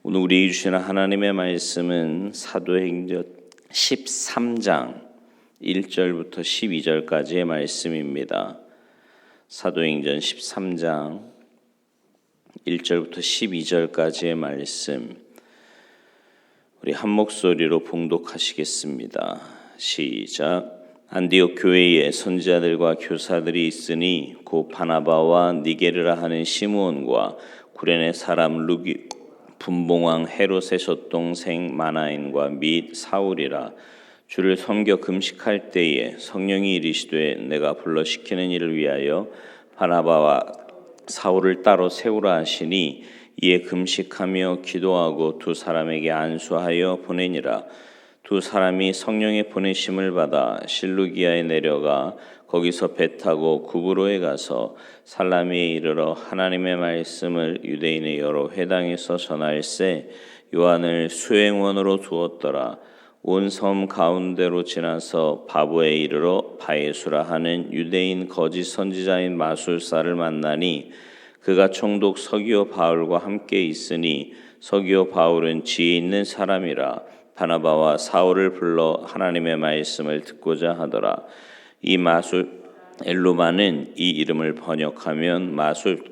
오늘 우리에게 주시는 하나님의 말씀은 사도행전 13장 1절부터 12절까지의 말씀입니다. 사도행전 13장 1절부터 12절까지의 말씀, 우리 한 목소리로 봉독하시겠습니다. 시작. 안디옥 교회에 선지자들과 교사들이 있으니 곧 바나바와 니게르라 하는 시므온과 구레네 사람 루기, 분봉왕 헤롯의 젖동생 마나엔과 및 사울이라. 주를 섬겨 금식할 때에 성령이 이르시되 내가 불러 시키는 일을 위하여 바나바와 사울을 따로 세우라 하시니 이에 금식하며 기도하고 두 사람에게 안수하여 보내니라. 두 사람이 성령의 보내심을 받아 실루기아에 내려가 거기서 배 타고 구브로에 가서 살라미에 이르러 하나님의 말씀을 유대인의 여러 회당에서 전할세 요한을 수행원으로 두었더라. 온 섬 가운데로 지나서 바보에 이르러 바예수라 하는 유대인 거짓 선지자인 마술사를 만나니 그가 총독 서기오 바울과 함께 있으니 서기오 바울은 지혜 있는 사람이라. 바나바와 사울을 불러 하나님의 말씀을 듣고자 하더라. 이 마술 엘루마는 이 이름을 번역하면 마술,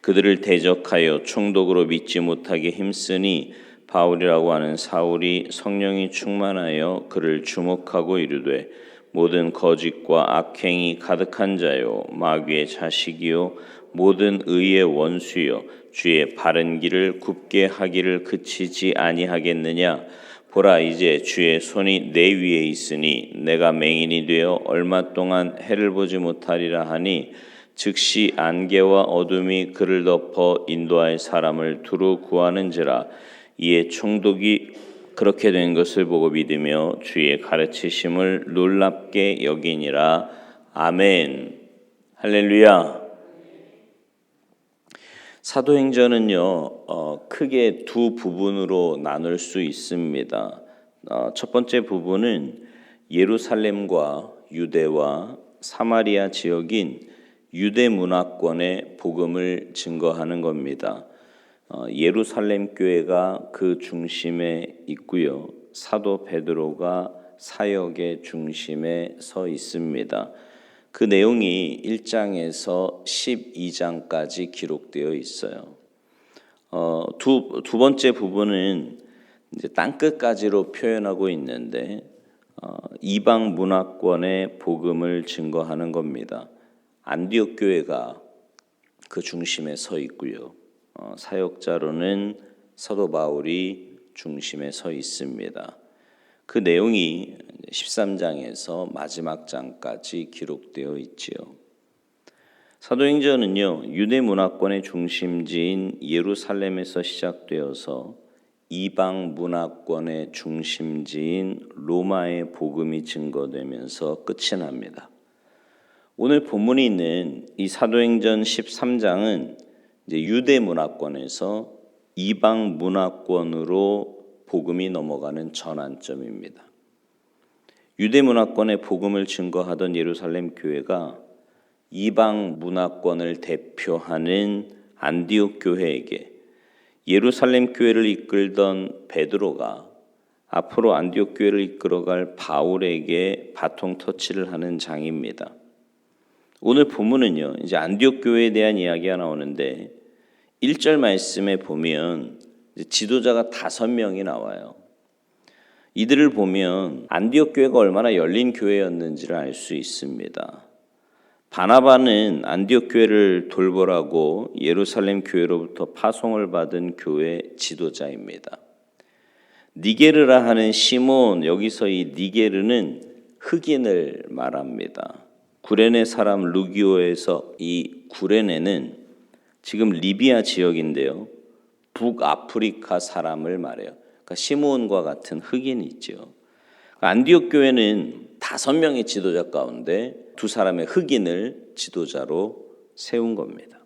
그들을 대적하여 총독으로 믿지 못하게 힘쓰니 바울이라고 하는 사울이 성령이 충만하여 그를 주목하고 이르되 모든 거짓과 악행이 가득한 자요 마귀의 자식이요 모든 의의 원수요 주의 바른 길을 굽게 하기를 그치지 아니하겠느냐. 보라, 이제 주의 손이 내 위에 있으니 내가 맹인이 되어 얼마 동안 해를 보지 못하리라 하니 즉시 안개와 어둠이 그를 덮어 인도할 사람을 두루 구하는지라. 이에 총독이 그렇게 된 것을 보고 믿으며 주의 가르치심을 놀랍게 여기니라. 아멘. 할렐루야. 사도행전은요, 크게 두 부분으로 나눌 수 있습니다. 첫 번째 부분은 예루살렘과 유대와 사마리아 지역인 유대 문화권의 복음을 증거하는 겁니다. 예루살렘 교회가 그 중심에 있고요. 사도 베드로가 사역의 중심에 서 있습니다. 그 내용이 1장에서 12장까지 기록되어 있어요. 두 번째 부분은 이제 땅끝까지로 표현하고 있는데 이방 문화권의 복음을 증거하는 겁니다. 안디옥 교회가 그 중심에 서 있고요. 사역자로는 사도 바울이 중심에 서 있습니다. 그 내용이 13장에서 마지막 장까지 기록되어 있지요. 사도행전은요, 유대 문화권의 중심지인 예루살렘에서 시작되어서 이방 문화권의 중심지인 로마의 복음이 증거되면서 끝이 납니다. 오늘 본문이 있는 이 사도행전 13장은 이제 유대 문화권에서 이방 문화권으로 복음이 넘어가는 전환점입니다. 유대 문화권의 복음을 증거하던 예루살렘 교회가 이방 문화권을 대표하는 안디옥 교회에게 예루살렘 교회를 이끌던 베드로가 앞으로 안디옥 교회를 이끌어갈 바울에게 바통 터치를 하는 장입니다. 오늘 본문은요, 이제 안디옥 교회에 대한 이야기가 나오는데 1절 말씀에 보면 지도자가 5명이 나와요. 이들을 보면 안디옥 교회가 얼마나 열린 교회였는지를 알 수 있습니다. 바나바는 안디옥 교회를 돌보라고 예루살렘 교회로부터 파송을 받은 교회 지도자입니다. 니게르라 하는 시몬, 여기서 이 니게르는 흑인을 말합니다. 구레네 사람 루기오에서 이 구레네는 지금 리비아 지역인데요. 북아프리카 사람을 말해요. 그러니까 시므온과 같은 흑인이 있죠. 안디옥 교회는 5명의 지도자 가운데 2사람의 흑인을 지도자로 세운 겁니다.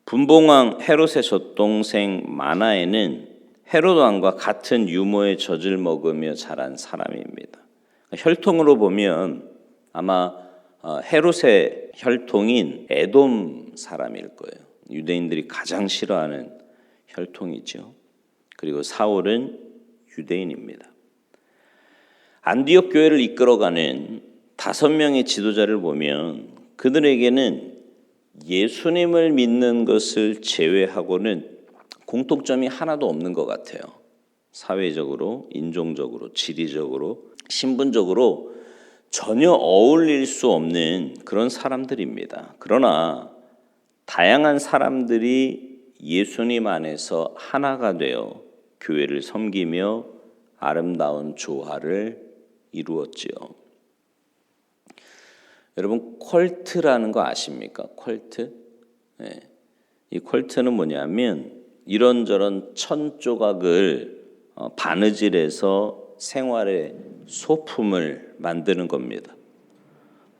분봉왕 헤롯의 젖동생 마나에는 헤롯 왕과 같은 유모의 젖을 먹으며 자란 사람입니다. 혈통으로 보면 아마 헤롯의 혈통인 에돔 사람일 거예요. 유대인들이 가장 싫어하는 혈통이죠. 그리고 사울은 유대인입니다. 안디옥 교회를 이끌어가는 5명의 지도자를 보면 그들에게는 예수님을 믿는 것을 제외하고는 공통점이 하나도 없는 것 같아요. 사회적으로, 인종적으로, 지리적으로, 신분적으로 전혀 어울릴 수 없는 그런 사람들입니다. 그러나 다양한 사람들이 예수님 안에서 하나가 되어 교회를 섬기며 아름다운 조화를 이루었지요. 여러분, 퀄트라는 거 아십니까? 퀄트? 네. 이 퀄트는 뭐냐면 이런저런 천 조각을 바느질해서 생활의 소품을 만드는 겁니다.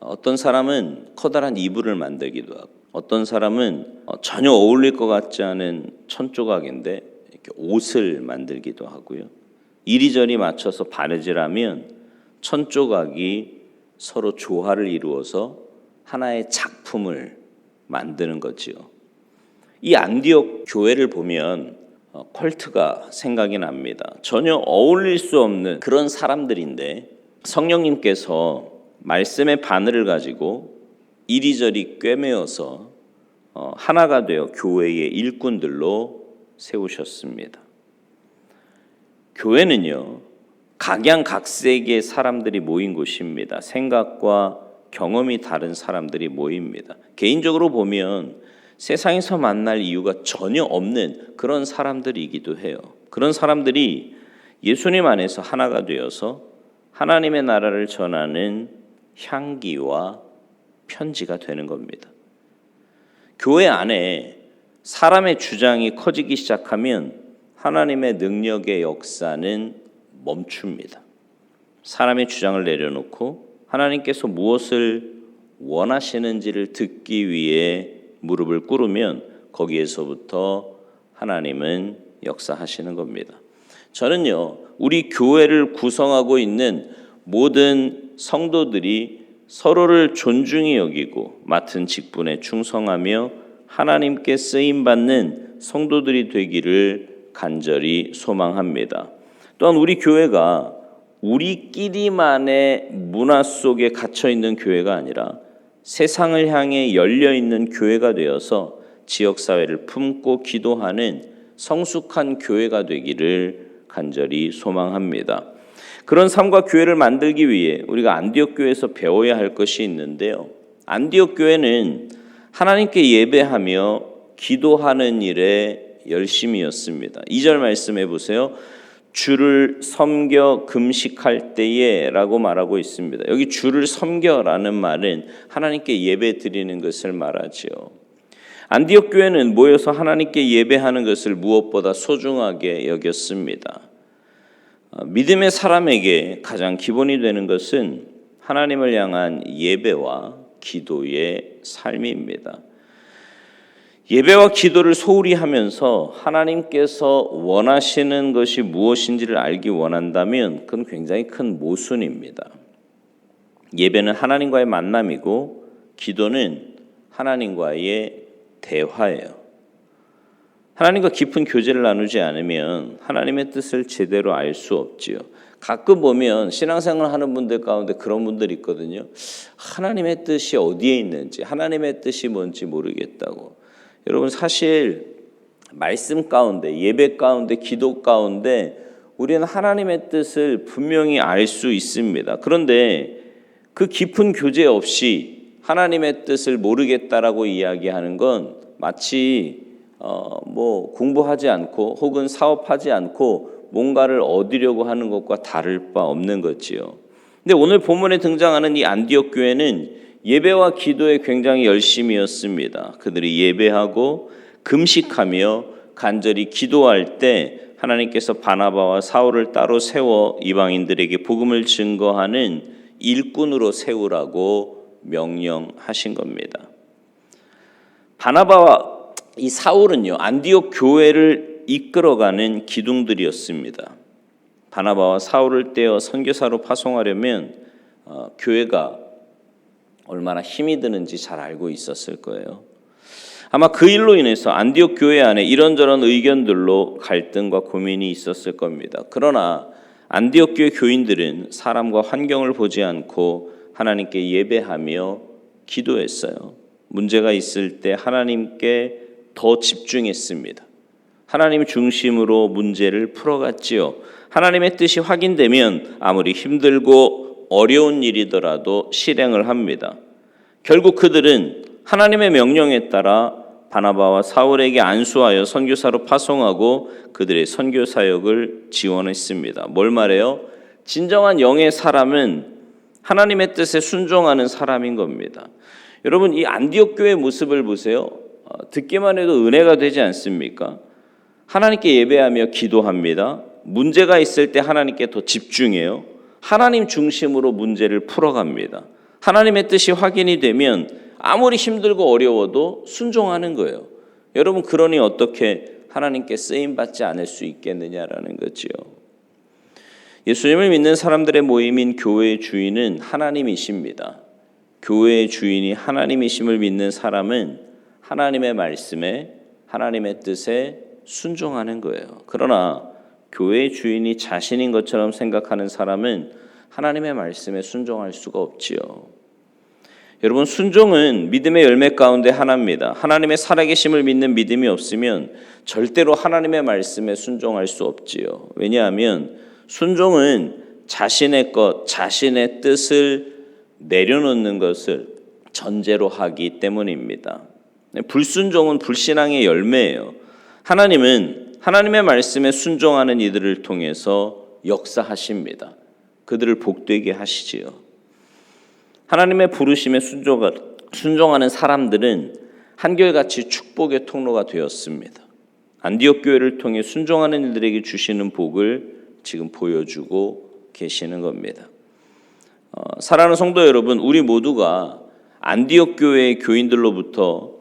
어떤 사람은 커다란 이불을 만들기도 하고, 어떤 사람은 전혀 어울릴 것 같지 않은 천 조각인데 이렇게 옷을 만들기도 하고요. 이리저리 맞춰서 바느질하면 천 조각이 서로 조화를 이루어서 하나의 작품을 만드는 거지요. 이 안디옥 교회를 보면 퀄트가 생각이 납니다. 전혀 어울릴 수 없는 그런 사람들인데 성령님께서 말씀의 바늘을 가지고 이리저리 꿰매어서 하나가 되어 교회의 일꾼들로 세우셨습니다. 교회는요, 각양각색의 사람들이 모인 곳입니다. 생각과 경험이 다른 사람들이 모입니다. 개인적으로 보면 세상에서 만날 이유가 전혀 없는 그런 사람들이기도 해요. 그런 사람들이 예수님 안에서 하나가 되어서 하나님의 나라를 전하는 향기와 편지가 되는 겁니다. 교회 안에 사람의 주장이 커지기 시작하면 하나님의 능력의 역사는 멈춥니다. 사람의 주장을 내려놓고 하나님께서 무엇을 원하시는지를 듣기 위해 무릎을 꿇으면 거기에서부터 하나님은 역사하시는 겁니다. 저는요, 우리 교회를 구성하고 있는 모든 성도들이 서로를 존중히 여기고 맡은 직분에 충성하며 하나님께 쓰임받는 성도들이 되기를 간절히 소망합니다. 또한 우리 교회가 우리끼리만의 문화 속에 갇혀 있는 교회가 아니라 세상을 향해 열려 있는 교회가 되어서 지역사회를 품고 기도하는 성숙한 교회가 되기를 간절히 소망합니다. 그런 삶과 교회를 만들기 위해 우리가 안디옥 교회에서 배워야 할 것이 있는데요. 안디옥 교회는 하나님께 예배하며 기도하는 일에 열심이었습니다. 2절 말씀해 보세요. 주를 섬겨 금식할 때에 라고 말하고 있습니다. 여기 주를 섬겨라는 말은 하나님께 예배 드리는 것을 말하지요. 안디옥 교회는 모여서 하나님께 예배하는 것을 무엇보다 소중하게 여겼습니다. 믿음의 사람에게 가장 기본이 되는 것은 하나님을 향한 예배와 기도의 삶입니다. 예배와 기도를 소홀히 하면서 하나님께서 원하시는 것이 무엇인지를 알기 원한다면 그건 굉장히 큰 모순입니다. 예배는 하나님과의 만남이고 기도는 하나님과의 대화예요. 하나님과 깊은 교제를 나누지 않으면 하나님의 뜻을 제대로 알 수 없지요. 가끔 보면 신앙생활 하는 분들 가운데 그런 분들이 있거든요. 하나님의 뜻이 어디에 있는지, 하나님의 뜻이 뭔지 모르겠다고. 여러분, 사실 말씀 가운데, 예배 가운데, 기도 가운데 우리는 하나님의 뜻을 분명히 알 수 있습니다. 그런데 그 깊은 교제 없이 하나님의 뜻을 모르겠다라고 이야기하는 건 마치 공부하지 않고 혹은 사업하지 않고 뭔가를 얻으려고 하는 것과 다를 바 없는 거지요. 근데 오늘 본문에 등장하는 이 안디옥 교회는 예배와 기도에 굉장히 열심이었습니다. 그들이 예배하고 금식하며 간절히 기도할 때 하나님께서 바나바와 사울을 따로 세워 이방인들에게 복음을 증거하는 일꾼으로 세우라고 명령하신 겁니다. 바나바와 이 사울은요, 안디옥 교회를 이끌어가는 기둥들이었습니다. 바나바와 사울을 떼어 선교사로 파송하려면 교회가 얼마나 힘이 드는지 잘 알고 있었을 거예요. 아마 그 일로 인해서 안디옥 교회 안에 이런저런 의견들로 갈등과 고민이 있었을 겁니다. 그러나 안디옥 교회 교인들은 사람과 환경을 보지 않고 하나님께 예배하며 기도했어요. 문제가 있을 때 하나님께 더 집중했습니다. 하나님 중심으로 문제를 풀어갔지요. 하나님의 뜻이 확인되면 아무리 힘들고 어려운 일이더라도 실행을 합니다. 결국 그들은 하나님의 명령에 따라 바나바와 사울에게 안수하여 선교사로 파송하고 그들의 선교 사역을 지원했습니다. 뭘 말해요? 진정한 영의 사람은 하나님의 뜻에 순종하는 사람인 겁니다. 여러분, 이 안디옥 교회의 모습을 보세요. 듣기만 해도 은혜가 되지 않습니까? 하나님께 예배하며 기도합니다. 문제가 있을 때 하나님께 더 집중해요. 하나님 중심으로 문제를 풀어갑니다. 하나님의 뜻이 확인이 되면 아무리 힘들고 어려워도 순종하는 거예요. 여러분, 그러니 어떻게 하나님께 쓰임받지 않을 수 있겠느냐라는 거지요. 예수님을 믿는 사람들의 모임인 교회의 주인은 하나님이십니다. 교회의 주인이 하나님이심을 믿는 사람은 하나님의 말씀에, 하나님의 뜻에 순종하는 거예요. 그러나 교회의 주인이 자신인 것처럼 생각하는 사람은 하나님의 말씀에 순종할 수가 없지요. 여러분, 순종은 믿음의 열매 가운데 하나입니다. 하나님의 살아계심을 믿는 믿음이 없으면 절대로 하나님의 말씀에 순종할 수 없지요. 왜냐하면 순종은 자신의 것, 자신의 뜻을 내려놓는 것을 전제로 하기 때문입니다. 불순종은 불신앙의 열매예요. 하나님은 하나님의 말씀에 순종하는 이들을 통해서 역사하십니다. 그들을 복되게 하시지요. 하나님의 부르심에 순종하는 사람들은 한결같이 축복의 통로가 되었습니다. 안디옥 교회를 통해 순종하는 이들에게 주시는 복을 지금 보여주고 계시는 겁니다. 사랑하는 성도 여러분, 우리 모두가 안디옥 교회의 교인들로부터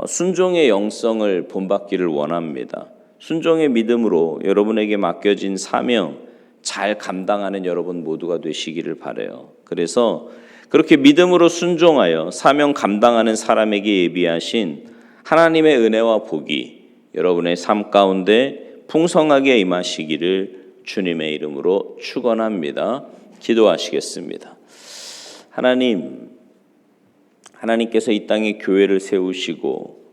순종의 영성을 본받기를 원합니다. 순종의 믿음으로 여러분에게 맡겨진 사명 잘 감당하는 여러분 모두가 되시기를 바라요. 그래서 그렇게 믿음으로 순종하여 사명 감당하는 사람에게 예비하신 하나님의 은혜와 복이 여러분의 삶 가운데 풍성하게 임하시기를 주님의 이름으로 축원합니다. 기도하시겠습니다. 하나님께서 이 땅에 교회를 세우시고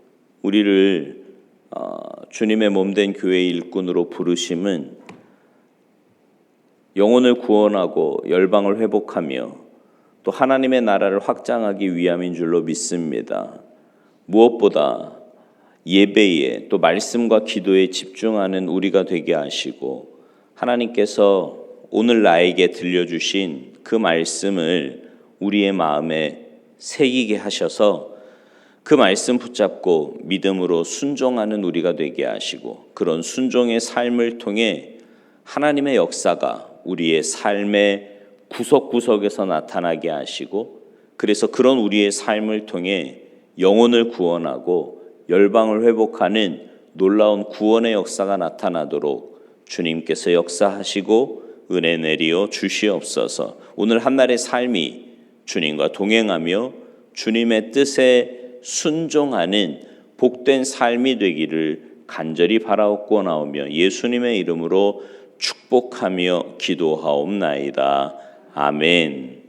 우리를 주님의 몸된 교회의 일꾼으로 부르심은 영혼을 구원하고 열방을 회복하며 또 하나님의 나라를 확장하기 위함인 줄로 믿습니다. 무엇보다 예배에 또 말씀과 기도에 집중하는 우리가 되게 하시고 하나님께서 오늘 나에게 들려주신 그 말씀을 우리의 마음에 새기게 하셔서 그 말씀 붙잡고 믿음으로 순종하는 우리가 되게 하시고 그런 순종의 삶을 통해 하나님의 역사가 우리의 삶의 구석구석에서 나타나게 하시고 그래서 그런 우리의 삶을 통해 영혼을 구원하고 열방을 회복하는 놀라운 구원의 역사가 나타나도록 주님께서 역사하시고 은혜 내리어 주시옵소서. 오늘 한날의 삶이 주님과 동행하며 주님의 뜻에 순종하는 복된 삶이 되기를 간절히 바라옵고 나오며 예수님의 이름으로 축복하며 기도하옵나이다. 아멘.